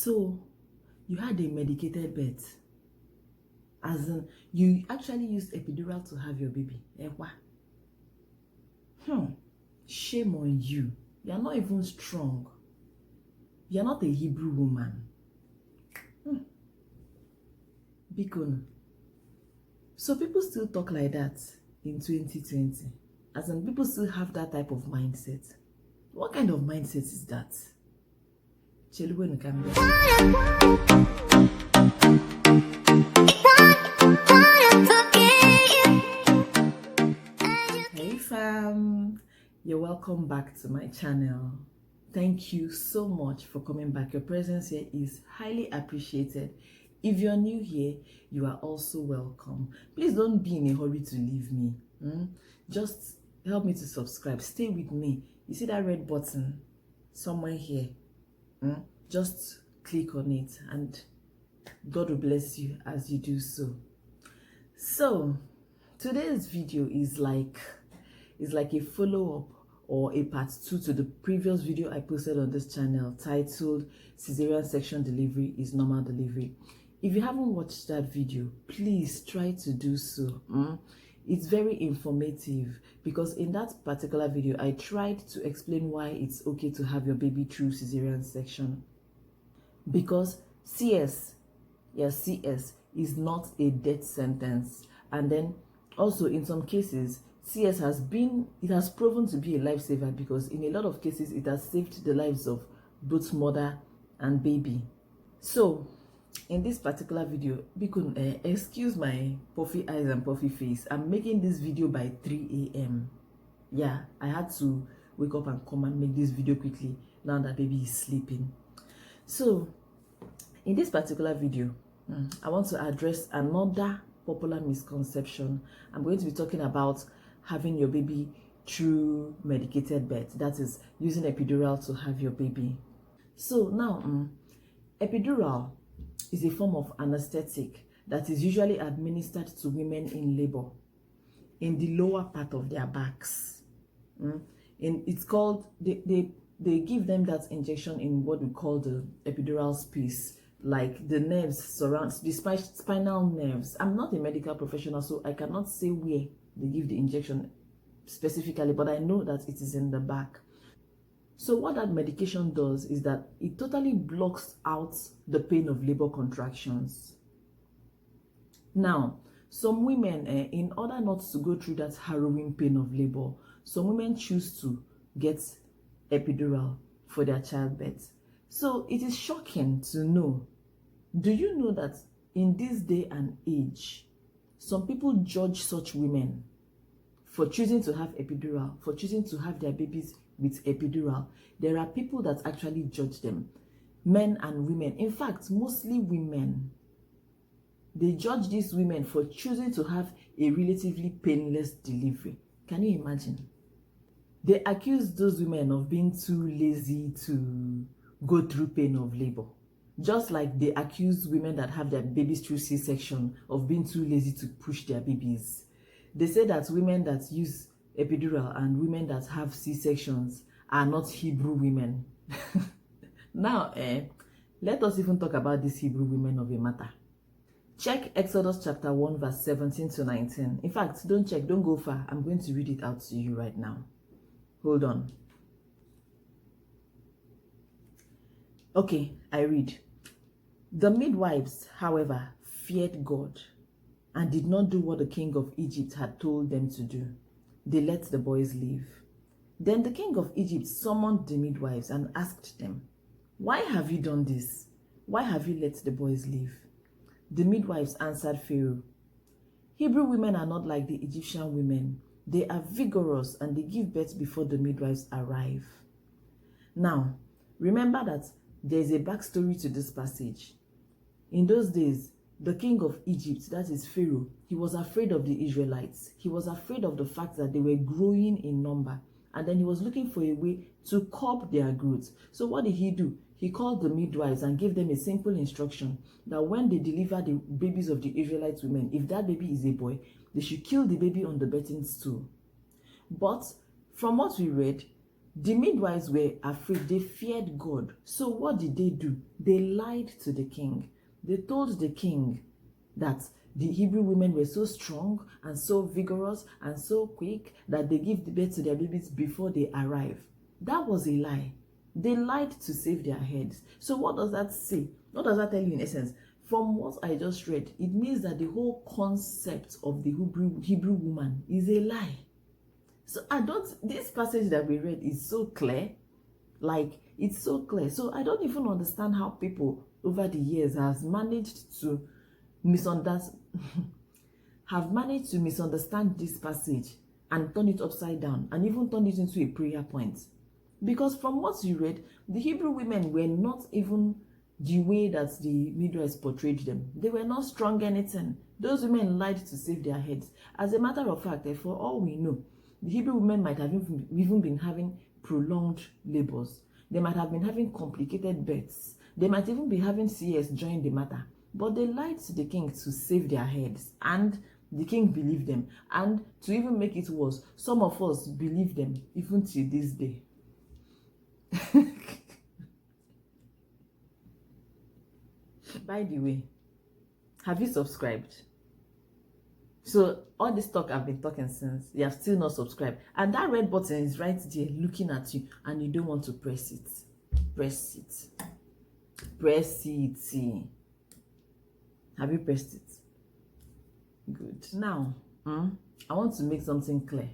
So you had a medicated birth, as in you actually used epidural to have your baby. Ewa. Shame on you. You're not even strong. You're not a Hebrew woman. Bikon. So people still talk like that in 2020. As in people still have that type of mindset. What kind of mindset is that? Hey fam, you're welcome back to my channel. Thank you so much for coming back. Your presence here is highly appreciated. If you're new here, you are also welcome. Please don't be in a hurry to leave me. Just help me to subscribe. Stay with me. You see that red button somewhere here? Just click on it and God will bless you as you do so. So today's video is like a follow-up or a part 2 to the previous video I posted on this channel titled Cesarean Section Delivery is Normal Delivery. If you haven't watched that video, please try to do so. It's very informative because in that particular video, I tried to explain why it's okay to have your baby through cesarean section. Because CS is not a death sentence. And then also in some cases, CS has proven to be a lifesaver because in a lot of cases, it has saved the lives of both mother and baby. So in this particular video, excuse my puffy eyes and puffy face. I'm making this video by 3 a.m. Yeah, I had to wake up and come and make this video quickly now that baby is sleeping. So in this particular video, I want to address another popular misconception. I'm going to be talking about having your baby through medicated birth, that is using epidural to have your baby. So now, epidural is a form of anesthetic that is usually administered to women in labor in the lower part of their backs. And it's called, they give them that injection in what we call the epidural space, like the nerves surround the spinal nerves. I'm not a medical professional, so I cannot say where they give the injection specifically, but I know that it is in the back. So what that medication does is that it totally blocks out the pain of labor contractions. Now, some women, in order not to go through that harrowing pain of labor, some women choose to get epidural for their childbirth. So it is shocking to know. Do you know that in this day and age, some people judge such women for choosing to have epidural, for choosing to have their babies with epidural? There are people that actually judge them, men and women. In fact, mostly women. They judge these women for choosing to have a relatively painless delivery. Can you imagine? They accuse those women of being too lazy to go through pain of labor. Just like they accuse women that have their babies through C-section of being too lazy to push their babies. They say that women that use epidural and women that have C-sections are not Hebrew women. Now, let us even talk about these Hebrew women of a matter. Check Exodus chapter 1 verse 17 to 19. In fact, don't go far. I'm going to read it out to you right now. Hold on. Okay, I read. The midwives, however, feared God and did not do what the king of Egypt had told them to do. They let the boys leave. Then the king of Egypt summoned the midwives and asked them, "Why have you done this? Why have you let the boys leave?" The midwives answered Pharaoh, "Hebrew women are not like the Egyptian women. They are vigorous and they give birth before the midwives arrive." Now, remember that there is a backstory to this passage. In those days, the king of Egypt, that is Pharaoh, he was afraid of the Israelites. He was afraid of the fact that they were growing in number. And then he was looking for a way to curb their growth. So what did he do? He called the midwives and gave them a simple instruction that when they deliver the babies of the Israelite women, if that baby is a boy, they should kill the baby on the birthing stool. But from what we read, the midwives were afraid. They feared God. So what did they do? They lied to the king. They told the king that the Hebrew women were so strong and so vigorous and so quick that they give the birth to their babies before they arrive. That was a lie. They lied to save their heads. So what does that say? What does that tell you in essence? From what I just read, it means that the whole concept of the Hebrew woman is a lie. So this passage that we read is so clear. Like, it's so clear. So I don't even understand how people over the years have managed to misunderstand this passage and turn it upside down and even turn it into a prayer point. Because from what you read, the Hebrew women were not even the way that the midwives portrayed them. They were not strong anything. Those women lied to save their heads. As a matter of fact, for all we know, the Hebrew women might have even been having prolonged labors. They might have been having complicated births. They might even be having CS join the matter. But they lied to the king to save their heads. And the king believed them. And to even make it worse, some of us believe them even till this day. By the way, have you subscribed? So all this talk I've been talking since, you have still not subscribed. And that red button is right there looking at you and you don't want to press it. Press it. Press it. Have you pressed it? Good. Now, I want to make something clear.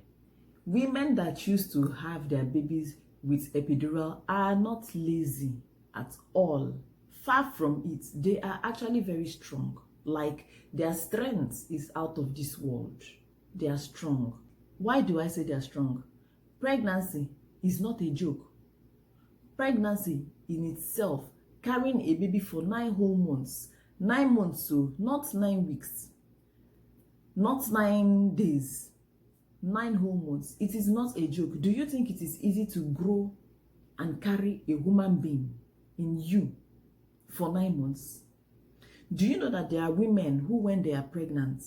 Women that choose to have their babies with epidural are not lazy at all. Far from it. They are actually very strong. Like, their strength is out of this world. They are strong. Why do I say they are strong? Pregnancy is not a joke. Pregnancy in itself, carrying a baby for 9 whole months. 9 months, so not 9 weeks. Not 9 days. 9 whole months. It is not a joke. Do you think it is easy to grow and carry a human being in you for 9 months? Do you know that there are women who, when they are pregnant,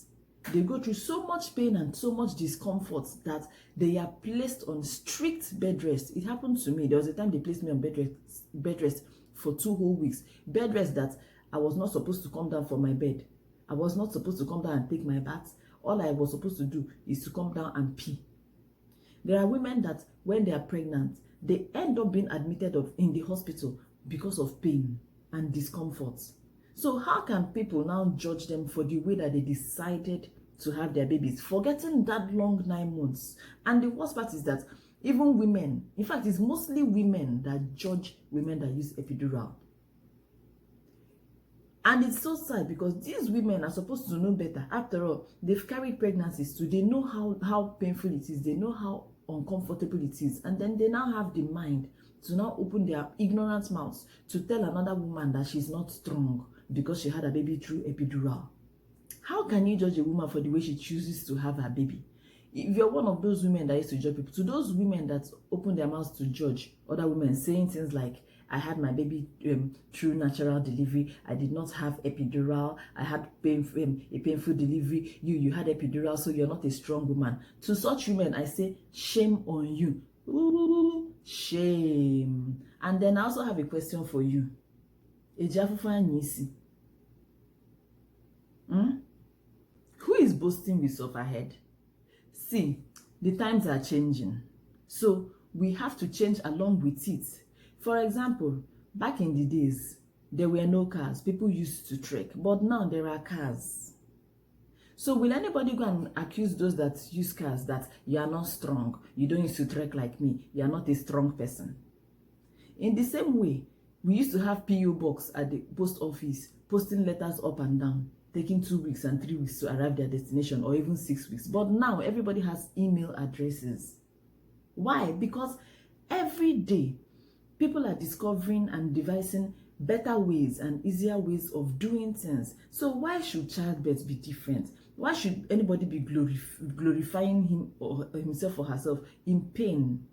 they go through so much pain and so much discomfort that they are placed on strict bed rest? It happened to me. There was a time they placed me on bed rest for 2 whole weeks. Bed rest that I was not supposed to come down from my bed. I was not supposed to come down and take my bath. All I was supposed to do is to come down and pee. There are women that when they are pregnant, they end up being admitted in the hospital because of pain and discomfort. So how can people now judge them for the way that they decided to have their babies, forgetting that long 9 months? And the worst part is that even women, in fact, it's mostly women that judge women that use epidural. And it's so sad because these women are supposed to know better. After all, they've carried pregnancies too. They know how painful it is. They know how uncomfortable it is. And then they now have the mind to now open their ignorant mouths to tell another woman that she's not strong because she had a baby through epidural. How can you judge a woman for the way she chooses to have her baby? If you're one of those women that used to judge people, to those women that open their mouths to judge other women, saying things like, I had my baby through natural delivery, I did not have epidural, I had a painful delivery, you had epidural, so you're not a strong woman. To such women, I say, shame on you. Ooh, shame. And then I also have a question for you. Who is boasting with suffer head? See, the times are changing. So we have to change along with it. For example, back in the days, there were no cars. People used to trek. But now there are cars. So will anybody go and accuse those that use cars that you are not strong, you don't used to trek like me, you are not a strong person? In the same way, we used to have PO box at the post office, posting letters up and down, taking 2 weeks and 3 weeks to arrive their destination, or even 6 weeks. But now everybody has email addresses. Why? Because every day people are discovering and devising better ways and easier ways of doing things. So why should childbirth be different? Why should anybody be glorifying him or himself or herself in pain?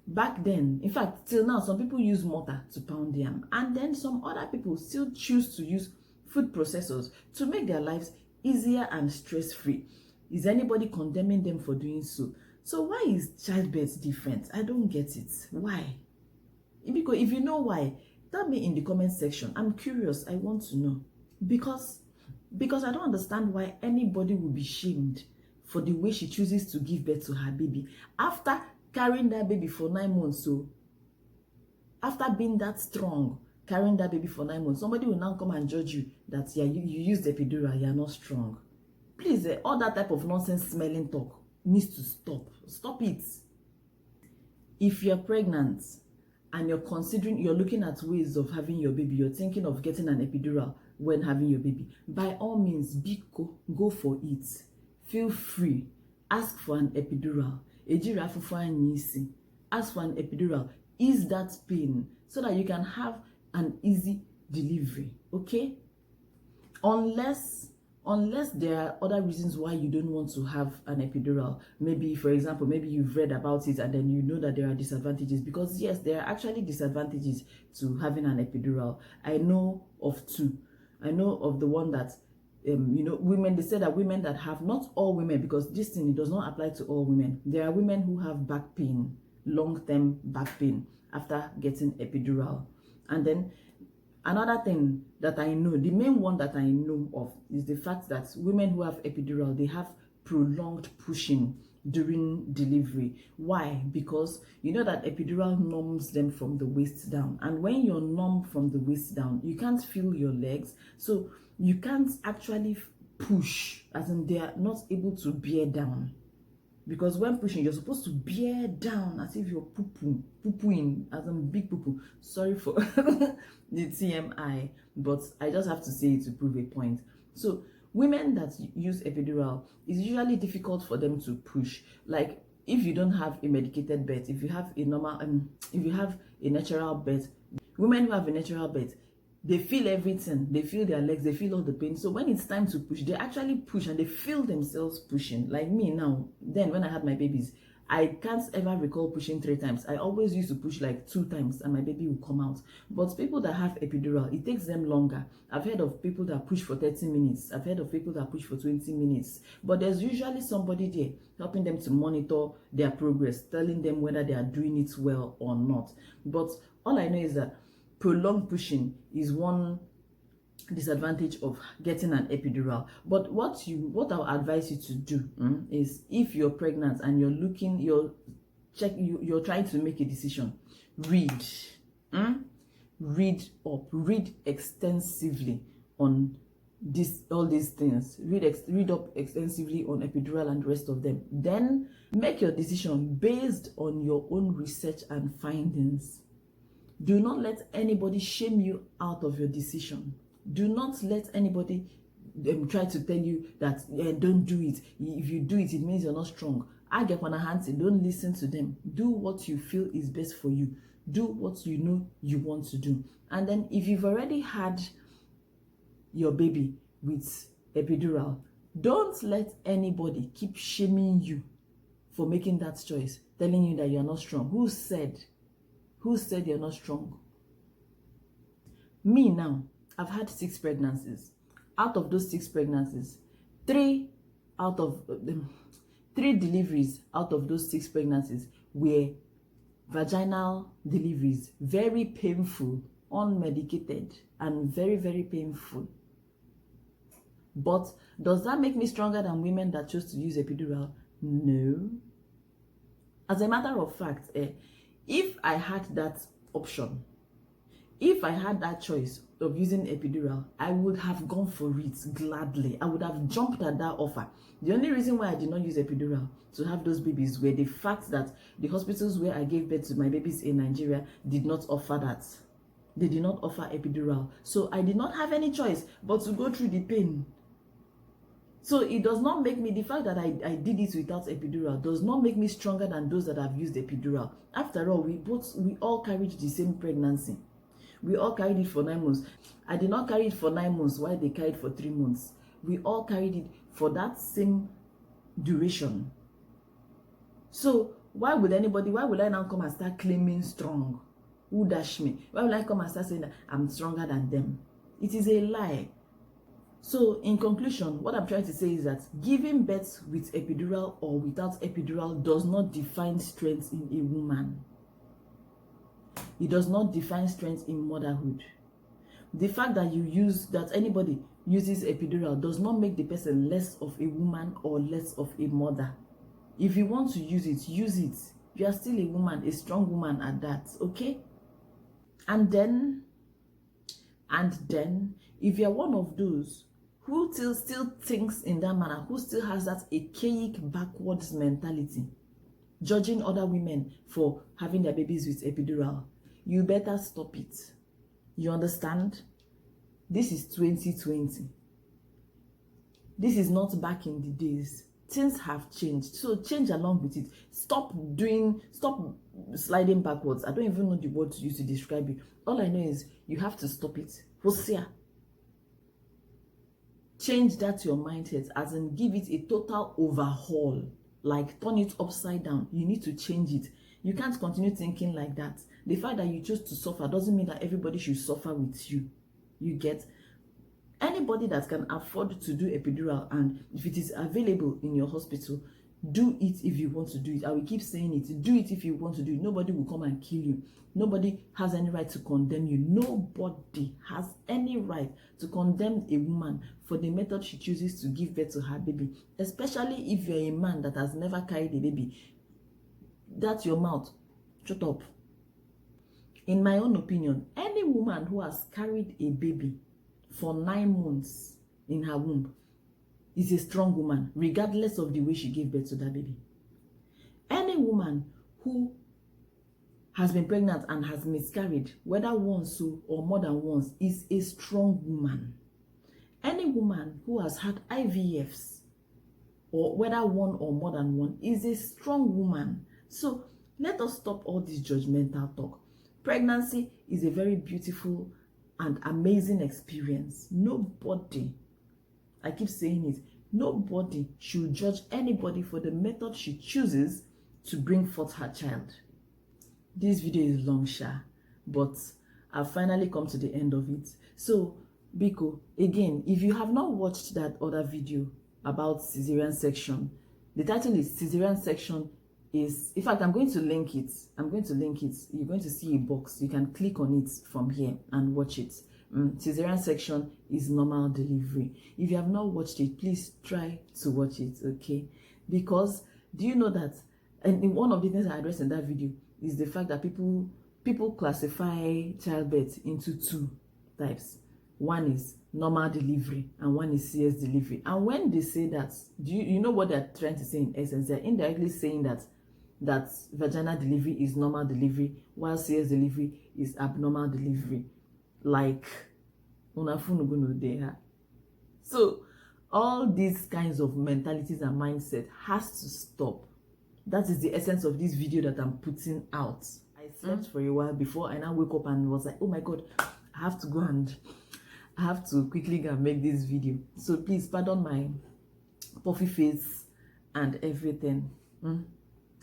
Back then, in fact, till now, some people use mortar to pound yam, and then some other people still choose to use food processors to make their lives easier and stress-free. Is anybody condemning them for doing so? So why is childbirth different? I don't get it. Why? Because if you know why, Tell me in the comment section. I'm curious. I want to know. Because I don't understand why anybody would be shamed for the way she chooses to give birth to her baby after carrying that baby for 9 months. So after being that strong, carrying that baby for 9 months, somebody will now come and judge you that you used epidural, you're not strong. Please, all that type of nonsense smelling talk needs to stop. Stop it. If you're pregnant and you're looking at ways of having your baby, you're thinking of getting an epidural when having your baby, by all means, go for it. Feel free. Ask for an epidural. Ask for an epidural. Ease that pain so that you can have an easy delivery. Okay? Unless there are other reasons why you don't want to have an epidural. Maybe, for example, maybe you've read about it and then you know that there are disadvantages. Because yes, there are actually disadvantages to having an epidural. I know of two. I know of the one that, women, they say that women that have, not all women, because this thing, it does not apply to all women. There are women who have back pain, long-term back pain after getting epidural. And then another thing that I know, the main one that I know of, is the fact that women who have epidural, they have prolonged pushing during delivery. Why? Because you know that epidural numbs them from the waist down, and when you're numb from the waist down, you can't feel your legs, so you can't actually push, as in they are not able to bear down. Because when pushing, you're supposed to bear down as if you're poo-pooing, as in big poo-poo. Sorry for the TMI, but I just have to say it to prove a point. So women that use epidural, it's usually difficult for them to push. Like if you don't have a medicated birth, if you have a normal, if you have a natural birth, women who have a natural birth, they feel everything. They feel their legs, they feel all the pain. So when it's time to push, they actually push and they feel themselves pushing. Like me now, then when I had my babies, I can't ever recall pushing 3 times. I always used to push like 2 times and my baby will come out. But people that have epidural, it takes them longer. I've heard of people that push for 30 minutes. I've heard of people that push for 20 minutes. But there's usually somebody there helping them to monitor their progress, telling them whether they are doing it well or not. But all I know is that prolonged pushing is one disadvantage of getting an epidural. But what I'll advise you to do is, if you're pregnant and you're trying to make a decision, read read extensively on all these things. Read up extensively on epidural and the rest of them. Then make your decision based on your own research and findings. Do not let anybody shame you out of your decision. Do not let anybody try to tell you that don't do it. If you do it, it means you're not strong. I get on a hand, don't listen to them. Do what you feel is best for you. Do what you know you want to do. And then if you've already had your baby with epidural, don't let anybody keep shaming you for making that choice, telling you that you're not strong. Who said you're not strong? Me now, I've had 6 pregnancies. Out of those 6 pregnancies, 3 deliveries out of those 6 pregnancies were vaginal deliveries, very painful, unmedicated, and very, very painful. But does that make me stronger than women that chose to use epidural? No. As a matter of fact, if I had that option, if I had that choice of using epidural, I would have gone for it gladly. I would have jumped at that offer. The only reason why I did not use epidural to have those babies were the fact that the hospitals where I gave birth to my babies in Nigeria did not offer that. They did not offer epidural. So I did not have any choice but to go through the pain. So it does not make me, the fact that I did it without epidural does not make me stronger than those that have used epidural. After all, we all carried the same pregnancy. We all carried it for 9 months. I did not carry it for 9 months while they carried for 3 months. We all carried it for that same duration. So why would I now come and start claiming strong? Who dash me? Why would I come and start saying that I'm stronger than them? It is a lie. So in conclusion, what I'm trying to say is that giving birth with epidural or without epidural does not define strength in a woman. It does not define strength in motherhood. The fact that anybody uses epidural does not make the person less of a woman or less of a mother. If you want to use it, use it. You are still a woman, a strong woman at that, okay? And then, if you're one of those who still thinks in that manner, who still has that archaic backwards mentality, judging other women for having their babies with epidural, you better stop it. You understand? This is 2020. This is not back in the days. Things have changed, so change along with it. Stop sliding backwards. I don't even know the word to use to describe it. All I know is you have to stop it. Hosea. Change that your mindset, as in give it a total overhaul, like turn it upside down. You need to change it. You can't continue thinking like that. The fact that you chose to suffer doesn't mean that everybody should suffer with you. You get? Anybody that can afford to do epidural, and if it is available in your hospital, do it if you want to do it. I will keep saying it. Do it if you want to do it. Nobody will come and kill you. Nobody has any right to condemn you. Nobody has any right to condemn a woman for the method she chooses to give birth to her baby, especially if you're a man that has never carried a baby. That's your mouth. Shut up. In my own opinion, any woman who has carried a baby for 9 months in her womb is a strong woman, regardless of the way she gave birth to that baby. Any woman who has been pregnant and has miscarried, whether once or more than once, is a strong woman. Any woman who has had IVFs, or whether one or more than one, is a strong woman. So let us stop all this judgmental talk. Pregnancy is a very beautiful and amazing experience. Nobody, I keep saying it, nobody should judge anybody for the method she chooses to bring forth her child. This video is long, but I've finally come to the end of it. So, Biko, again, if you have not watched that other video about cesarean section, the title is Cesarean Section is, in fact, I'm going to link it. You're going to see a box. You can click on it from here and watch it. Cesarean section is normal delivery. If you have not watched it, please try to watch it, okay? Because do you know that, and one of the things I addressed in that video is the fact that people classify childbirth into 2 types. One is normal delivery and one is CS delivery. And when they say that, do you know what they're trying to say in essence? They're indirectly saying that vaginal delivery is normal delivery while CS delivery is abnormal delivery. Like, so all these kinds of mentalities and mindset has to stop. That is the essence of this video that I'm putting out. I slept for a while before I now wake up and was like, oh my God, I have to quickly go and make this video. So please pardon my puffy face and everything. And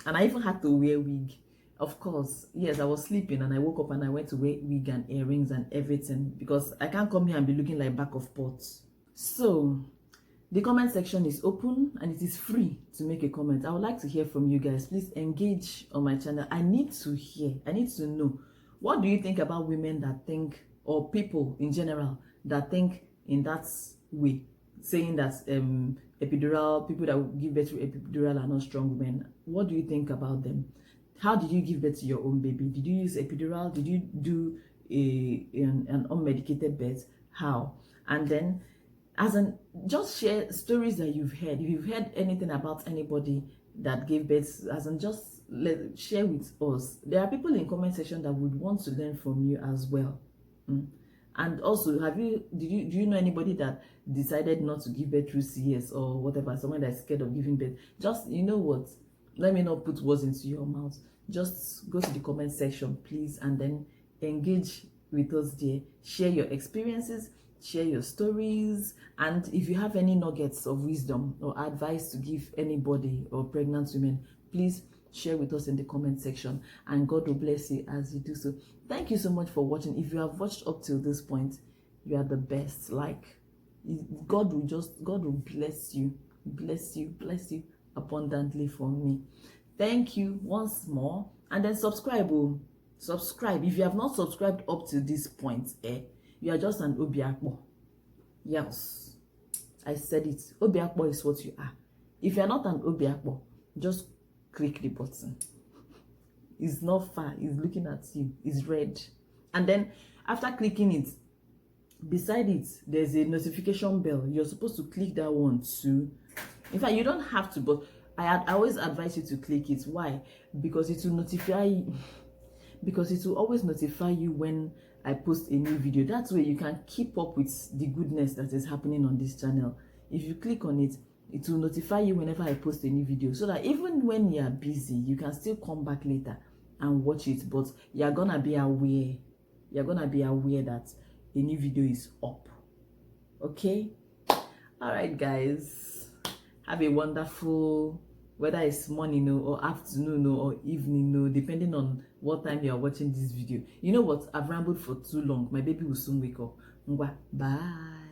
I even had to wear wig. Of course, yes, I was sleeping and I woke up and I went to wear wig and earrings and everything because I can't come here and be looking like back of pots. So the comment section is open and it is free to make a comment. I would like to hear from you guys. Please engage on my channel. I need to know, what do you think about women that think, or people in general that think in that way, saying that epidural, people that give birth to epidural are not strong women? What do you think about them? How did you give birth to your own baby? Did you use epidural? Did you do an unmedicated birth? How? And then, just share stories that you've heard. If you've heard anything about anybody that gave birth, share with us. There are people in comment section that would want to learn from you as well. And also, do you know anybody that decided not to give birth through CS or whatever? Someone that's scared of giving birth. Just, you know what? Let me not put words into your mouth. Just go to the comment section, please, and then engage with us there. Share your experiences, share your stories, and if you have any nuggets of wisdom or advice to give anybody or pregnant women, please share with us in the comment section, and God will bless you as you do so. Thank you so much for watching. If you have watched up till this point, you are the best. Like, God will bless you abundantly for me. Thank you once more, and then subscribe Subscribe. If you have not subscribed up to this point, you are just an Obiakpo. Yes, I said it. Obiakpo is what you are. If you are not an Obiakpo, just click the button. It's not far. It's looking at you. It's red. And then after clicking it, beside it, there's a notification bell. You're supposed to click that one too. In fact, you don't have to, but I always advise you to click it. Why? Because it will notify you. Because it will always notify you when I post a new video. That way you can keep up with the goodness that is happening on this channel. If you click on it, it will notify you whenever I post a new video, so that even when you are busy, you can still come back later and watch it. But you're gonna be aware. You're gonna be aware that a new video is up. Okay? Alright, guys. Have a wonderful, whether it's morning or afternoon or evening, depending on what time you are watching this video. You know what? I've rambled for too long. My baby will soon wake up. Bye.